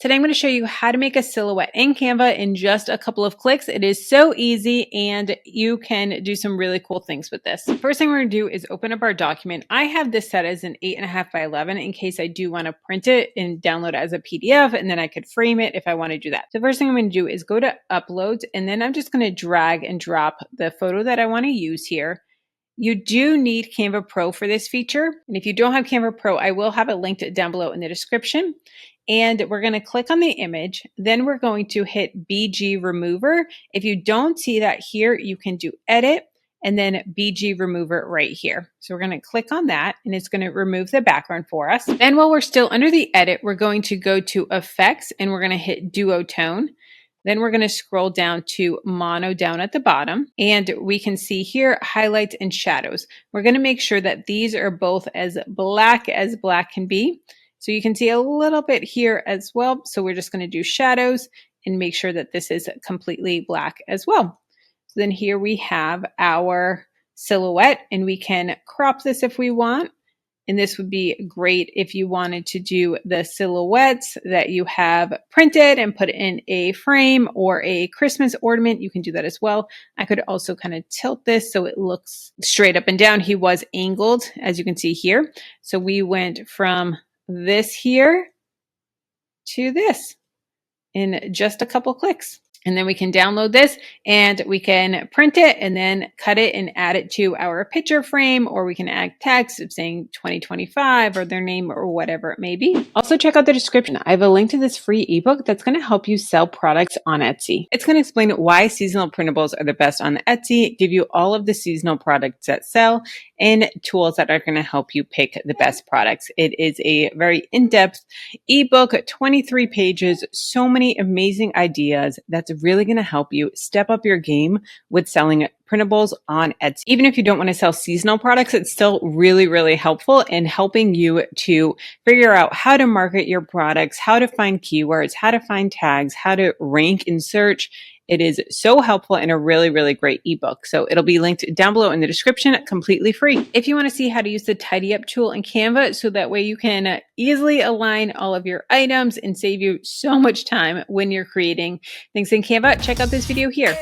Today I'm going to show you how to make a silhouette in Canva in just a couple of clicks. It is so easy and you can do some really cool things with this. First thing we're going to do is open up our document. I have this set as an 8.5 by 11 in case I do want to print it and download it as a PDF, and then I could frame it if I want to do that. So first thing I'm going to do is go to uploads, and then I'm just going to drag and drop the photo that I want to use here. You do need Canva Pro for this feature. And if you don't have Canva Pro, I will have it linked down below in the description. And we're going to click on the image. Then we're going to hit BG Remover. If you don't see that here, you can do Edit and then BG Remover right here. So we're going to click on that and it's going to remove the background for us. Then while we're still under the edit, we're going to go to Effects and we're going to hit Duotone. Then we're going to scroll down to mono down at the bottom, and we can see here highlights and shadows. We're going to make sure that these are both as black can be. So you can see a little bit here as well. So we're just going to do shadows and make sure that this is completely black as well. So then here we have our silhouette, and we can crop this if we want. And this would be great if you wanted to do the silhouettes that you have printed and put in a frame or a Christmas ornament. You can do that as well. I could also kind of tilt this so it looks straight up and down. He was angled, as you can see here. So we went from this here to this in just a couple clicks. And then we can download this and we can print it and then cut it and add it to our picture frame, or we can add text of saying 2025 or their name or whatever it may be. Also check out the description. I have a link to this free ebook that's going to help you sell products on Etsy. It's going to explain why seasonal printables are the best on Etsy, give you all of the seasonal products that sell, and tools that are going to help you pick the best products. It is a very in-depth ebook, 23 pages, so many amazing ideas that's really going to help you step up your game with selling printables on Etsy. Even if you don't want to sell seasonal products, it's still really, really helpful in helping you to figure out how to market your products, how to find keywords, how to find tags, how to rank in search. It is so helpful and a really, really great ebook. So it'll be linked down below in the description, completely free. If you want to see how to use the tidy up tool in Canva, so that way you can easily align all of your items and save you so much time when you're creating things in Canva, check out this video here.